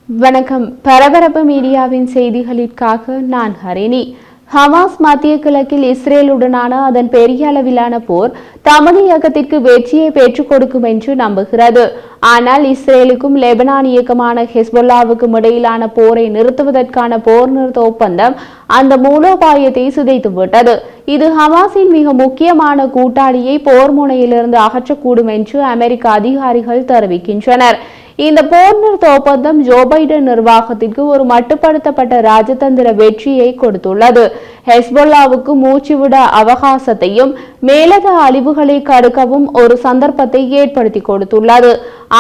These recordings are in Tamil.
வணக்கம். பரபரப்பு மீடியாவின் செய்திகளுக்காக நான் ஹரிணி. ஹமாஸ் மத்திய கிழக்கில் இஸ்ரேலுடனான அதன் பெரிய அளவிலான போர் தமது இயக்கத்திற்கு வெற்றியை பெற்றுக் கொடுக்கும் என்று நம்புகிறது. ஆனால் இஸ்ரேலுக்கும் லெபனான் இயக்கமான ஹெஸ்பொல்லாவுக்கும் இடையிலான போரை நிறுத்துவதற்கான போர் நிறுத்த ஒப்பந்தம் அந்த மூலோபாயத்தை சிதைத்துவிட்டது. இது ஹமாஸின் மிக முக்கியமான கூட்டாளியை போர் முனையிலிருந்து அகற்றக்கூடும் என்று அமெரிக்க அதிகாரிகள் தெரிவிக்கின்றனர். இந்த போர் நிறுத்த ஒப்பந்தம் ஜோ பைடன் நிர்வாகத்திற்கு ஒரு மட்டுப்படுத்தப்பட்ட ராஜதந்திர வெற்றியை கொடுத்துள்ளது. ஹெஸ்பொல்லாவுக்கு மூச்சுவிட அவகாசத்தையும் மேலக அழிவுகளை தடுக்கவும் ஒரு சந்தர்ப்பத்தை ஏற்படுத்தி கொடுத்துள்ளது.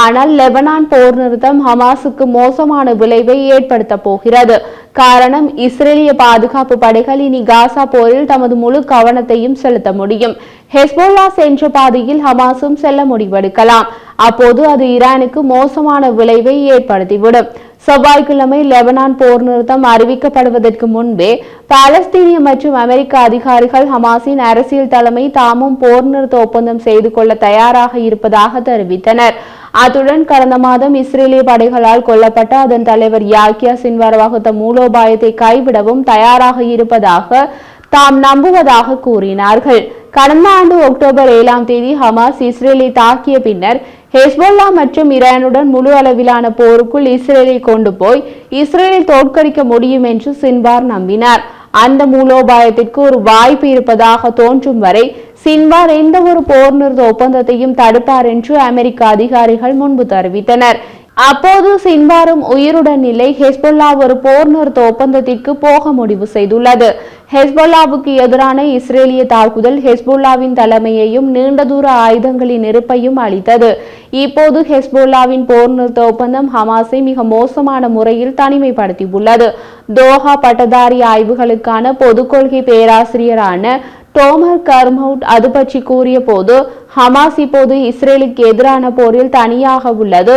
ஆனால் லெபனான் போர் நிறுத்தம் ஹமாஸுக்கு மோசமான விளைவை ஏற்படுத்த போகிறது. காரணம், இஸ்ரேலிய பாதுகாப்பு படைகள் இனி காசா போரில் தமது முழு கவனத்தையும் செலுத்த முடியும். ஹெஸ்பொல்லா சென்ற பாதையில் ஹமாஸும் செல்ல முடிவெடுக்கலாம். அப்போது அது ஈரானுக்கு மோசமான விளைவை ஏற்படுத்திவிடும். செவ்வாய்க்கிழமை லெபனான் போர் நிறுத்தம் அறிவிக்கப்படுவதற்கு முன்பே பாலஸ்தீனிய மற்றும் அமெரிக்க அதிகாரிகள் ஹமாஸின் அரசியல் தலைமை தாமும் போர் நிறுத்த ஒப்பந்தம் செய்து கொள்ள தயாராக இருப்பதாக தெரிவித்தனர். அத்துடன் கடந்த மாதம் இஸ்ரேலிய படைகளால் கொல்லப்பட்ட அதன் தலைவர் யாக்கியா சின்வார் வகுத்த மூலோபாயத்தை கைவிடவும் தயாராக இருப்பதாக தாம் நம்புவதாக கூறினார்கள். கடந்த ஆண்டு அக்டோபர் 7ஆம் தேதி ஹமாஸ் இஸ்ரேலை தாக்கிய பின்னர் ஹெஸ்பொல்லா மற்றும் ஈரானுடன் முழு அளவிலான போருக்குள் இஸ்ரேலை கொண்டு போய் இஸ்ரேலை தோற்கடிக்க முடியும் என்று சின்வார் நம்பினார். அந்த மூலோபாயத்திற்கு ஒரு வாய்ப்பு இருப்பதாக தோன்றும் வரை சின்வார் எந்த ஒரு போர் நிறுத்த ஒப்பந்தத்தையும் தடுப்பார் என்று அமெரிக்க அதிகாரிகள் முன்பு தெரிவித்தனர். அப்போது சின்வாரும் உயிருடன் இல்லை. ஹெஸ்பொல்லா ஒரு போர் நிறுத்த ஒப்பந்தத்திற்கு போக முடிவு செய்துள்ளது. ஹெஸ்பொல்லாவுக்கு எதிரான இஸ்ரேலிய தாக்குதல் ஹெஸ்பொல்லாவின் தலைமையையும் நீண்ட தூர ஆயுதங்களின் இருப்பையும் அளித்தது. இப்போது ஹெஸ்பொல்லாவின் போர் நிறுத்த ஒப்பந்தம் ஹமாஸை மிக மோசமான முறையில் தனிமைப்படுத்தியுள்ளது. தோஹா பட்டதாரி ஆய்வுகளுக்கான பொது கொள்கை பேராசிரியரான டோமர் கர்மவுட் அது பற்றி கூறிய போது, ஹமாஸ் இப்போது இஸ்ரேலுக்கு எதிரான போரில் தனியாக உள்ளது.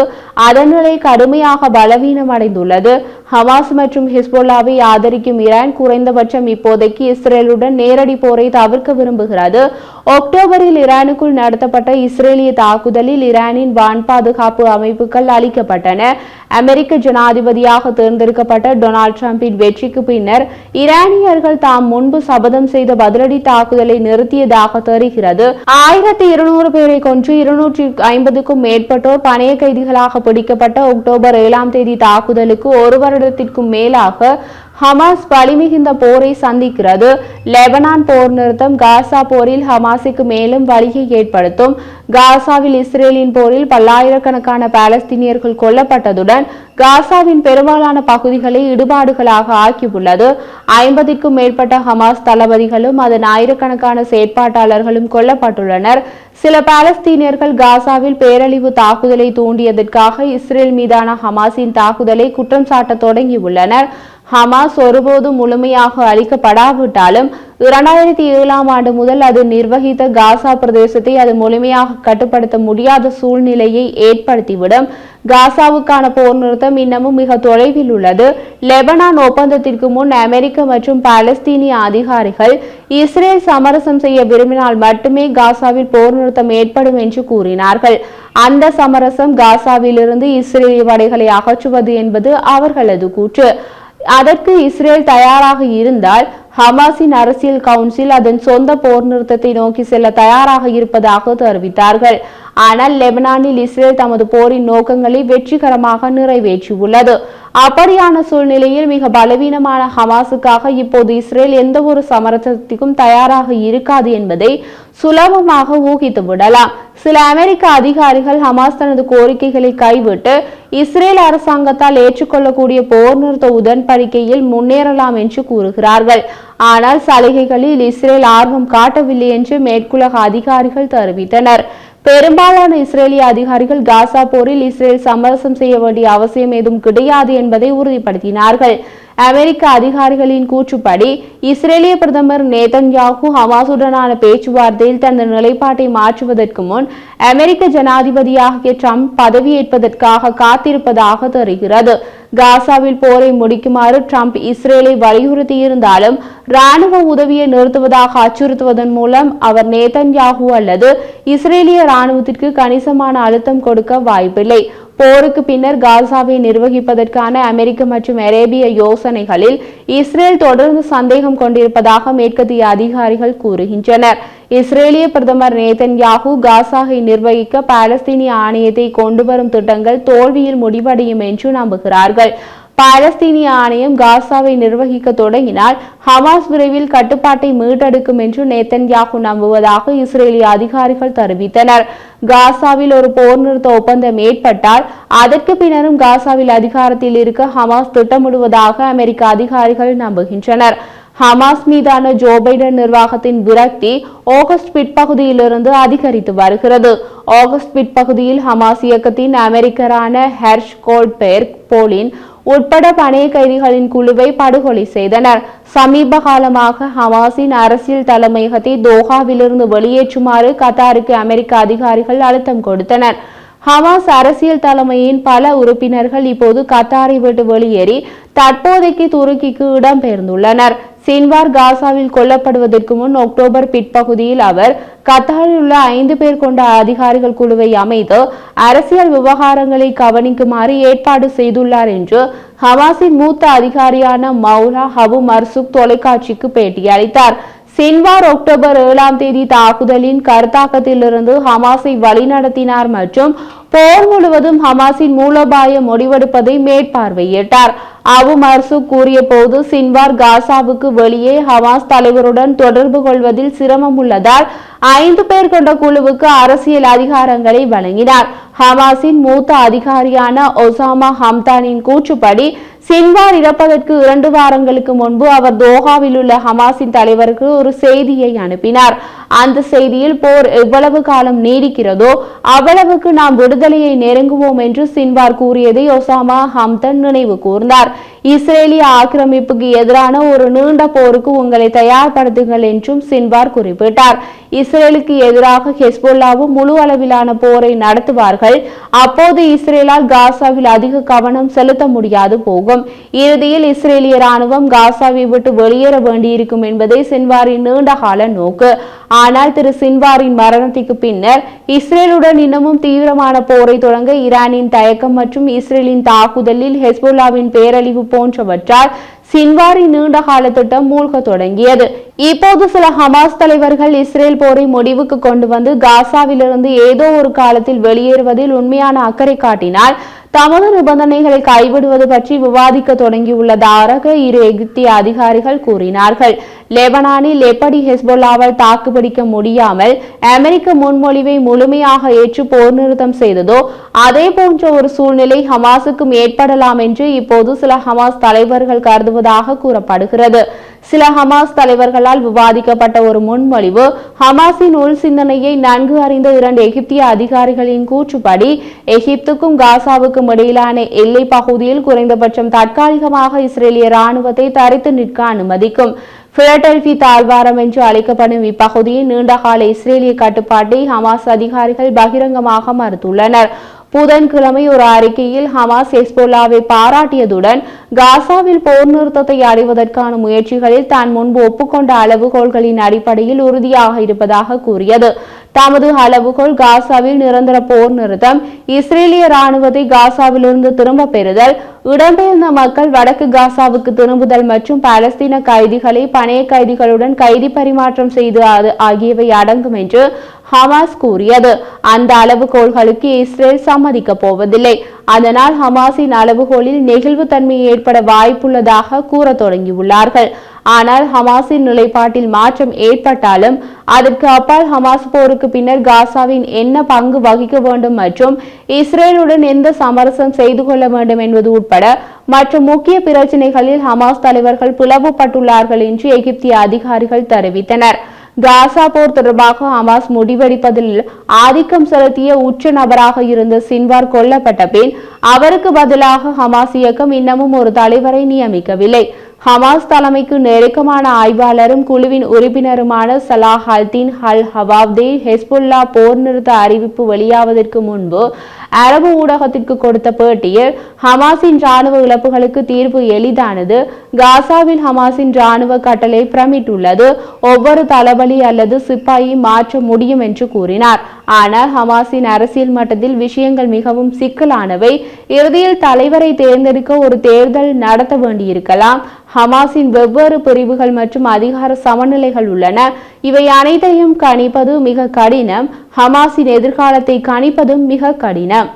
அதன் நிலை கடுமையாக பலவீனமடைந்துள்ளது. ஹமாஸ் மற்றும் ஹிஸ்பொல்லாவை ஆதரிக்கும் ஈரான் குறைந்தபட்சம் இப்போதைக்கு இஸ்ரேலுடன் நேரடி போரை தவிர்க்க விரும்புகிறது. அக்டோபரில் ஈரானுக்குள் நடத்தப்பட்ட இஸ்ரேலிய தாக்குதலில் ஈரானின் வான் பாதுகாப்பு அமைப்புகள் அளிக்கப்பட்டன. அமெரிக்க ஜனாதிபதியாக தேர்ந்தெடுக்கப்பட்ட டொனால்ட் டிரம்பின் வெற்றிக்கு பின்னர் ஈரானியர்கள் தாம் முன்பு சபதம் செய்த பதிலடி தாக்குதலை நிறுத்தியதாக தெரிகிறது. 1200 பேரை கொன்று 250க்கும் மேற்பட்டோர் பணைய கைதிகளாக பிடிக்கப்பட்ட அக்டோபர் 7ஆம் தேதி தாக்குதலுக்கு ஒரு வருடத்திற்கும் மேலாக ஹமாஸ் வலிமிகுந்த போரை சந்திக்கிறது. லெபனான் போர் நிறுத்தம் காசா போரில் ஹமாஸுக்கு மேலும் வலியை ஏற்படுத்தும். காசாவில் இஸ்ரேலின் போரில் பல்லாயிரக்கணக்கான பாலஸ்தீனியர்கள் கொல்லப்பட்டதுடன் காசாவின் பெரும்பாலான பகுதிகளை இடுபாடுகளாக ஆக்கியுள்ளது. 50க்கும் மேற்பட்ட ஹமாஸ் தளபதிகளும் அதன் ஆயிரக்கணக்கான செயற்பாட்டாளர்களும் கொல்லப்பட்டுள்ளனர். சில பாலஸ்தீனியர்கள் காசாவில் பேரழிவு தாக்குதலை தூண்டியதற்காக இஸ்ரேல் மீதான ஹமாஸின் தாக்குதலை குற்றம் சாட்ட தொடங்கியுள்ளனர். ஹமாஸ் ஒருபோதும் முழுமையாக அழிக்கப்படாவிட்டாலும் 2007ஆம் ஆண்டு முதல் அது நிர்வகித்த காசா பிரதேசத்தை அது முழுமையாக கட்டுப்படுத்த முடியாத சூழ்நிலையை ஏற்படுத்திவிடும். காசாவுக்கான போர் நிறுத்தம் இன்னமும் மிக தொலைவில் உள்ளது. லெபனான் ஒப்பந்தத்திற்கு முன் அமெரிக்க மற்றும் பாலஸ்தீனிய அதிகாரிகள் இஸ்ரேல் சமரசம் செய்ய விரும்பினால் மட்டுமே காசாவில் போர் நிறுத்தம் ஏற்படும் என்று கூறினார்கள். அந்த சமரசம் காசாவிலிருந்து இஸ்ரேலிய படைகளை அகற்றுவது என்பது அவர்களது கூற்று. அதற்கு இஸ்ரேல் தயாராக இருந்தால் ஹமாஸின் அரசியல் கவுன்சில் அதன் சொந்த போர் நிறுத்தத்தை நோக்கி செல்ல தயாராக இருப்பதாக தெரிவித்தார்கள். ஆனால் லெபனானில் இஸ்ரேல் தமது போரின் நோக்கங்களை வெற்றிகரமாக நிறைவேற்றியுள்ளது. அப்படியான சூழ்நிலையில் மிக பலவீனமான ஹமாஸுக்காக இப்போது இஸ்ரேல் எந்த ஒரு சமரசத்திற்கும் தயாராக இருக்காது என்பதை சுலபமாக ஊகித்து விடலாம். சில அமெரிக்க அதிகாரிகள் ஹமாஸ் தனது கோரிக்கைகளை கைவிட்டு இஸ்ரேல் அரசாங்கத்தால் ஏற்றுக்கொள்ளக்கூடிய போர் நிறுத்த உடன்படிக்கையில் முன்னேறலாம் என்று கூறுகிறார்கள். ஆனால் சலுகைகளில் இஸ்ரேல் ஆர்வம் காட்டவில்லை என்று மேற்குலக அதிகாரிகள் தெரிவித்தனர். பெரும்பாலான இஸ்ரேலிய அதிகாரிகள் காசா போரில் இஸ்ரேல் சமரசம் செய்ய வேண்டிய அவசியம் ஏதும் கிடையாது என்பதை உறுதிப்படுத்தினார்கள். அமெரிக்க அதிகாரிகளின் கூற்றுப்படி இஸ்ரேலிய பிரதமர் நேதன்யாகு ஹமாஸுடனான பேச்சுவார்த்தையில் தனது நிலைப்பாட்டை மாற்றுவதற்கு முன் அமெரிக்க ஜனாதிபதியாகிய ட்ரம்ப் பதவியேற்பதற்காக காத்திருப்பதாக தெரிகிறது. காசாவில் போரை முடிக்குமாறு ட்ரம்ப் இஸ்ரேலை வலியுறுத்தியிருந்தாலும் ராணுவ உதவியை நிறுத்துவதாக அச்சுறுத்துவதன் மூலம் அவர் நேதன்யாகு அல்லது இஸ்ரேலிய ராணுவத்திற்கு கணிசமான அழுத்தம் கொடுக்க வாய்ப்பில்லை. போருக்கு பின்னர் காசாவை நிர்வகிப்பதற்கான அமெரிக்க மற்றும் அரேபிய யோசனைகளில் இஸ்ரேல் தொடர்ந்து சந்தேகம் கொண்டிருப்பதாக மேற்கத்திய அதிகாரிகள் கூறுகின்றனர். இஸ்ரேலிய பிரதமர் நேதன்யாகு காசாவை நிர்வகிக்க பாலஸ்தீனிய ஆணையத்தை கொண்டுவரும் திட்டங்கள் தோல்வியில் முடிவடையும் என்று நம்புகிறார்கள். பாலஸ்தீனிய ஆணையம் காசாவை நிர்வகிக்க தொடங்கினால் ஹமாஸ் விரைவில் கட்டுப்பாட்டை மீட்டெடுக்கும் என்று நேதன்யாகு நம்புவதாக இஸ்ரேலிய அதிகாரிகள் தெரிவித்தனர். காசாவில் ஒரு போர் நிறுத்த ஒப்பந்தம் ஏற்பட்டால் அதற்கு பின்னரும் காசாவில் அதிகாரத்தில் இருக்க ஹமாஸ் திட்டமிடுவதாக அமெரிக்க அதிகாரிகள் நம்புகின்றனர். ஹமாஸ் மீதான ஜோ பைடன் நிர்வாகத்தின் விரக்தி ஆகஸ்ட் பிற்பகுதியிலிருந்து அதிகரித்து வருகிறது. ஆகஸ்ட் பிற்பகுதியில் ஹமாஸ் இயக்கத்தின் அமெரிக்கரான ஹெர்ஷ் கோல்ட்பெர்க் போலின் உட்பட பணைய கைதிகளின் குழுவை படுகொலை செய்தனர். சமீப காலமாக ஹமாஸின் அரசியல் தலைமையகத்தை தோஹாவிலிருந்து வெளியேற்றுமாறு கத்தாருக்கு அமெரிக்க அதிகாரிகள் அழுத்தம் கொடுத்தனர். ஹமாஸ் அரசியல் தலைமையின் பல உறுப்பினர்கள் இப்போது கத்தாரை விட்டு வெளியேறி தற்போதைக்கு துருக்கிக்கு இடம்பெயர்ந்துள்ளனர். சின்வார் காசாவில் கொல்லப்படுவதற்கு முன் அக்டோபர் பிற்பகுதியில் அவர் கத்தாரில் உள்ள 5 பேர் கொண்ட அதிகாரிகள் குழுவை அமைத்து அரசியல் விவகாரங்களை கவனிக்குமாறு ஏற்பாடு செய்துள்ளார் என்று ஹமாஸின் மூத்த அதிகாரியான மௌலா அபு மர்சூக் தொலைக்காட்சிக்கு பேட்டியளித்தார். சின்வார் அக்டோபர் 7ஆம் தேதி தாக்குதலின் கருத்தாக்கத்திலிருந்து ஹமாஸை வழிநடத்தினார் மற்றும் போர் முழுவதும் ஹமாஸின் மூலோபாய முடிவெடுப்பதை மேற்பார்வையிட்டார். அபு மர்சூக் கூறிய போது, சின்வார் காசாவுக்கு வெளியே ஹமாஸ் தலைவருடன் தொடர்பு கொள்வதில் சிரமம் உள்ளதால் 5 பேர் கொண்ட குழுவுக்கு அரசியல் அதிகாரங்களை வழங்கினார். ஹமாஸின் மூத்த அதிகாரியான ஒசாமா ஹம்தானின் கூற்றுப்படி, சின்வார் இறப்பதற்கு 2 வாரங்களுக்கு முன்பு அவர் தோஹாவில் உள்ள ஹமாஸின் தலைவருக்கு ஒரு செய்தியை அனுப்பினார். அந்த செய்தியில் போர் எவ்வளவு காலம் நீடிக்கிறதோ அவ்வளவுக்கு நாம் விடுதலையை நெருங்குவோம் என்று சின்வார் கூறியதை ஒசாமா ஹம்தான் நினைவு கூர்ந்தார். இஸ்ரேலிய ஆக்கிரமிப்புக்கு எதிரான ஒரு நீண்ட போருக்கு உங்களை தயார்படுத்துங்கள் என்றும் சின்வார் குறிப்பிட்டார். இஸ்ரேலுக்கு எதிராக ஹெஸ்போல்லாவும் முழு அளவிலான போரை நடத்துவார்கள். அப்போது இஸ்ரேலால் காசாவில் அதிக கவனம் செலுத்த முடியாது போகும். இறுதியில் இஸ்ரேலிய ராணுவம் காசாவை விட்டு வெளியேற வேண்டியிருக்கும் என்பதே சின்வாரின் நீண்டகால நோக்கு. ஆனால் திரு சின்வாரின் மரணத்திற்கு பின்னர் இஸ்ரேலுடன் இன்னமும் தீவிரமான போரை தொடங்க ஈரானின் தயக்கம் மற்றும் இஸ்ரேலின் தாக்குதலில் ஹெஸ்போல்லாவின் பேரழிவு போன்றவற்றால் சின்வாரின் நீண்டகால திட்டம் மூழ்க தொடங்கியது. இப்போது சில ஹமாஸ் தலைவர்கள் இஸ்ரேல் போரை முடிவுக்கு கொண்டு வந்து காசாவிலிருந்து ஏதோ ஒரு காலத்தில் வெளியேறுவதில் உண்மையான அக்கறை காட்டினால் தமது நிபந்தனைகளை கைவிடுவது பற்றி விவாதிக்க தொடங்கியுள்ளதாக இரு எகிப்திய அதிகாரிகள் கூறினார்கள். லெபனானில் எப்படி ஹெஸ்போல்லாவால் தாக்குப்பிடிக்க முடியாமல் அமெரிக்க முன்மொழிவை முழுமையாக ஏற்று போர் நிறுத்தம் செய்ததோ அதே போன்ற ஒரு சூழ்நிலை ஹமாஸுக்கும் ஏற்படலாம் என்று இப்போது சில ஹமாஸ் தலைவர்கள் கருதுவதாக கூறப்படுகிறது. சில ஹமாஸ் தலைவர்களால் விவாதிக்கப்பட்ட ஒரு முன்மொழிவு ஹமாஸின் உள் சிந்தனையை நன்கு அறிந்த 2 எகிப்திய அதிகாரிகளின் கூற்றுப்படி, எகிப்துக்கும் காசாவுக்கும் இடையிலான எல்லை பகுதியில் குறைந்தபட்சம் தற்காலிகமாக இஸ்ரேலிய ராணுவத்தை தரித்து நிற்க அனுமதிக்கும். பிலடெல்பி தாழ்வாரம் என்று அழைக்கப்படும் இப்பகுதியின் நீண்டகால இஸ்ரேலிய கட்டுப்பாட்டை ஹமாஸ் அதிகாரிகள் பகிரங்கமாக மறுத்துள்ளனர். புதன்கிழமை ஒரு அறிக்கையில் ஹமாஸ் ஹெஸ்போல்லாவை பாராட்டியதுடன் காசாவில் போர் நிறுத்தத்தை அடைவதற்கான முயற்சிகளில் தான் முன்பு ஒப்புக்கொண்ட அளவுகோல்களின் அடிப்படையில் உறுதியாக இருப்பதாக கூறியது. தமது அளவுகோல் காசாவில் நிரந்தர போர் நிறுத்தம், இஸ்ரேலிய ராணுவத்தை காசாவிலிருந்து திரும்ப பெறுதல், இடம்பெயர்ந்த மக்கள் வடக்கு காசாவுக்கு திரும்புதல் மற்றும் பாலஸ்தீன கைதிகளை பணைய கைதிகளுடன் கைதி பரிமாற்றம் செய்து ஆகியவை அடங்கும் என்று ஹமாஸ் கூறியது. அந்த அளவுகோல்களுக்கு இஸ்ரேல் சம்மதிக்க போவதில்லை. அதனால் ஹமாஸின் அளவுகோலில் நெகிழ்வுத்தன்மை ஏற்பட வாய்ப்புள்ளதாக கூற தொடங்கியுள்ளார்கள். ஆனால் ஹமாஸின் நிலைப்பாட்டில் மாற்றம் ஏற்பட்டாலும் அதற்கு அப்பால் ஹமாஸ் போருக்கு பின்னர் காசாவின் என்ன பங்கு வகிக்க வேண்டும் மற்றும் இஸ்ரேலுடன் எந்த சமரசம் செய்து கொள்ள வேண்டும் என்பது உட்பட மற்ற முக்கிய பிரச்சினைகளில் ஹமாஸ் தலைவர்கள் பிளவுபட்டுள்ளார்கள் என்று எகிப்திய அதிகாரிகள் தெரிவித்தனர். காசா போர் தொடர்பாக ஹமாஸ் முடிவெடுப்பதில் ஆதிக்கம் செலுத்திய உச்ச நபராக இருந்த சின்வார் கொல்லப்பட்ட பின் அவருக்கு பதிலாக ஹமாஸ் இயக்கம் இன்னமும் ஒரு தலைவரை நியமிக்கவில்லை. ஹமாஸ் தலைமைக்கு நெருக்கமான ஆய்வாளரும் குழுவின் உறுப்பினருமான சலாஹ் அல்தீன் அல் ஹவாவ்தே ஹெஸ்புல்லா போர் நிறுத்த அறிவிப்பு வெளியாவதற்கு முன்பு அரபு ஊடகத்திற்கு கொடுத்த பேட்டியில் ஹமாஸின் ராணுவ இழப்புகளுக்கு தீர்வு எளிதானது, காசாவில் ஹமாஸின் ராணுவ கட்டளை பிரமிட்டுள்ளது, ஒவ்வொரு தளபதி அல்லது சிப்பாயை மாற்ற முடியும் என்று கூறினார். ஆனால் ஹமாஸின் அரசியல் மட்டத்தில் விஷயங்கள் மிகவும் சிக்கலானவை. இறுதியில் தலைவரை தேர்ந்தெடுக்க ஒரு தேர்தல் நடத்த வேண்டியிருக்கலாம். ஹமாஸின் வெவ்வேறு பிரிவுகள் மற்றும் அதிகார சமநிலைகள் உள்ளன. இவை அனைத்தையும் கணிப்பது மிக கடினம். ஹமாஸின் எதிர்காலத்தை கணிப்பதும் மிக கடினம்.